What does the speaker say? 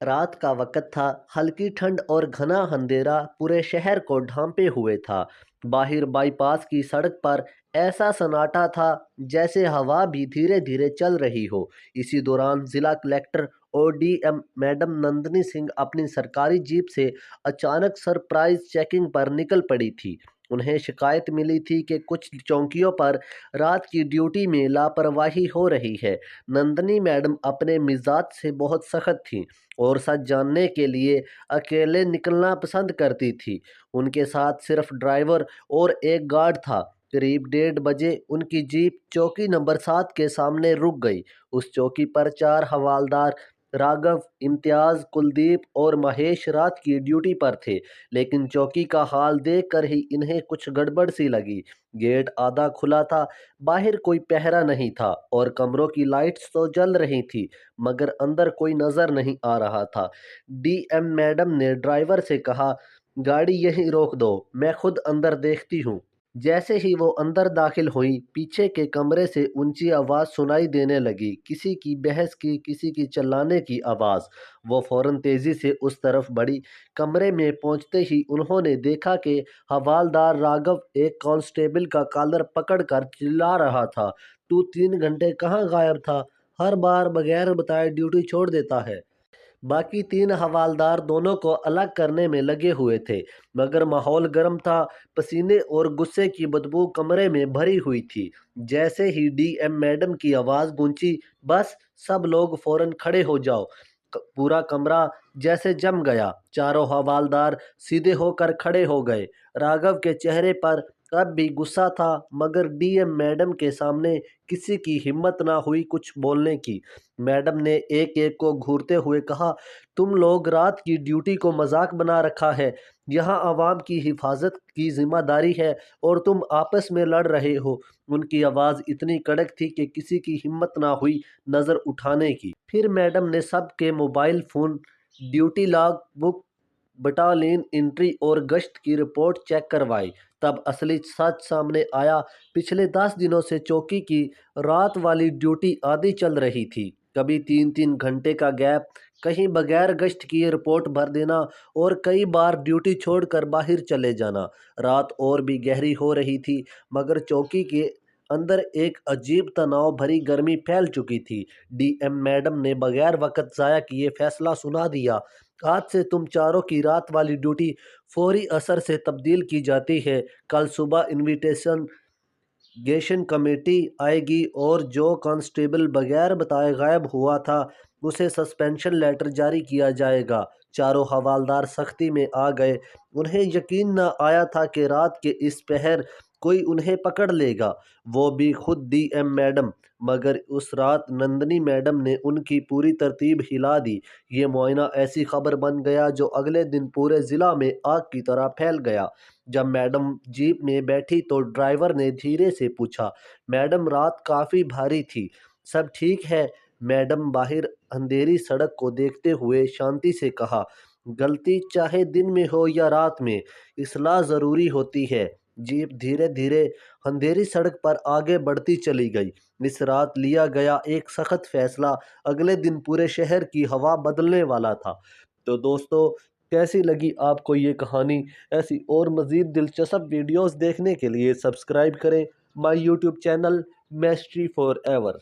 رات کا وقت تھا، ہلکی ٹھنڈ اور گھنا اندھیرا پورے شہر کو ڈھانپے ہوئے تھا۔ باہر بائی پاس کی سڑک پر ایسا سناٹا تھا جیسے ہوا بھی دھیرے دھیرے چل رہی ہو۔ اسی دوران ضلع کلکٹر اور D M madam Nandini Singh اپنی سرکاری جیپ سے اچانک سرپرائز چیکنگ پر نکل پڑی تھی۔ انہیں شکایت ملی تھی کہ کچھ چوکیوں پر رات کی ڈیوٹی میں لاپرواہی ہو رہی ہے۔ نندنی میڈم اپنے مزاج سے بہت سخت تھیں اور سچ جاننے کے لیے اکیلے نکلنا پسند کرتی تھی۔ ان کے ساتھ صرف ڈرائیور اور ایک گارڈ تھا۔ قریب 1:30 بجے ان کی جیپ چوکی نمبر 7 کے سامنے رک گئی۔ اس چوکی پر 4 حوالدار راگھو، امتیاز، کلدیپ اور مہیش رات کی ڈیوٹی پر تھے، لیکن چوکی کا حال دیکھ کر ہی انہیں کچھ گڑبڑ سی لگی۔ گیٹ آدھا کھلا تھا، باہر کوئی پہرا نہیں تھا اور کمروں کی لائٹس تو جل رہی تھی مگر اندر کوئی نظر نہیں آ رہا تھا۔ ڈی ایم میڈم نے ڈرائیور سے کہا، گاڑی یہیں روک دو، میں خود اندر دیکھتی ہوں۔ جیسے ہی وہ اندر داخل ہوئیں، پیچھے کے کمرے سے اونچی آواز سنائی دینے لگی، کسی کی بحث کی، کسی کی چلانے کی آواز۔ وہ فوراً تیزی سے اس طرف بڑھی۔ کمرے میں پہنچتے ہی انہوں نے دیکھا کہ حوالدار راگھو ایک کانسٹیبل کا کالر پکڑ کر چلا رہا تھا، تو 3 گھنٹے کہاں غائب تھا؟ ہر بار بغیر بتائے ڈیوٹی چھوڑ دیتا ہے۔ باقی 3 حوالدار دونوں کو الگ کرنے میں لگے ہوئے تھے مگر ماحول گرم تھا، پسینے اور غصے کی بدبو کمرے میں بھری ہوئی تھی۔ جیسے ہی ڈی ایم میڈم کی آواز گونجی، بس سب لوگ فوراً کھڑے ہو جاؤ۔ پورا کمرہ جیسے جم گیا۔ چاروں حوالدار سیدھے ہو کر کھڑے ہو گئے۔ راگھو کے چہرے پر اب بھی غصہ تھا مگر ڈی ایم میڈم کے سامنے کسی کی ہمت نہ ہوئی کچھ بولنے کی۔ میڈم نے ایک ایک کو گھورتے ہوئے کہا، تم لوگ رات کی ڈیوٹی کو مذاق بنا رکھا ہے، یہاں عوام کی حفاظت کی ذمہ داری ہے اور تم آپس میں لڑ رہے ہو۔ ان کی آواز اتنی کڑک تھی کہ کسی کی ہمت نہ ہوئی نظر اٹھانے کی۔ پھر میڈم نے سب کے mobile phone, duty log book, battalion entry اور گشت کی رپورٹ چیک کروائی۔ تب اصلی سچ سامنے آیا۔ پچھلے 10 دنوں سے چوکی کی رات والی ڈیوٹی آدھی چل رہی تھی، کبھی 3 گھنٹے کا گیپ، کہیں بغیر گشت کیے رپورٹ بھر دینا اور کئی بار ڈیوٹی چھوڑ کر باہر چلے جانا۔ رات اور بھی گہری ہو رہی تھی مگر چوکی کے اندر ایک عجیب تناؤ بھری گرمی پھیل چکی تھی۔ ڈی ایم میڈم نے بغیر وقت ضائع کیے فیصلہ سنا دیا، آج سے تم چاروں کی رات والی ڈیوٹی فوری اثر سے تبدیل کی جاتی ہے۔ کل صبح انویسٹیگیشن کمیٹی آئے گی اور جو کانسٹیبل بغیر بتائے غائب ہوا تھا اسے سسپینشن لیٹر جاری کیا جائے گا۔ چاروں حوالدار سختی میں آ گئے۔ انہیں یقین نہ آیا تھا کہ رات کے اس پہر کوئی انہیں پکڑ لے گا، وہ بھی خود ڈی ایم میڈم۔ مگر اس رات نندنی میڈم نے ان کی پوری ترتیب ہلا دی۔ یہ معائنہ ایسی خبر بن گیا جو اگلے دن پورے ضلع میں آگ کی طرح پھیل گیا۔ جب میڈم جیپ میں بیٹھی تو ڈرائیور نے دھیرے سے پوچھا، میڈم رات کافی بھاری تھی، سب ٹھیک ہے؟ میڈم باہر اندھیری سڑک کو دیکھتے ہوئے شانتی سے کہا، غلطی چاہے دن میں ہو یا رات میں، اصلاح ضروری ہوتی ہے۔ جیپ دھیرے دھیرے اندھیری سڑک پر آگے بڑھتی چلی گئی۔ اس رات لیا گیا ایک سخت فیصلہ اگلے دن پورے شہر کی ہوا بدلنے والا تھا۔ تو دوستو، کیسی لگی آپ کو یہ کہانی؟ ایسی اور مزید دلچسپ ویڈیوز دیکھنے کے لیے سبسکرائب کریں مائی YouTube channel mystery for ever.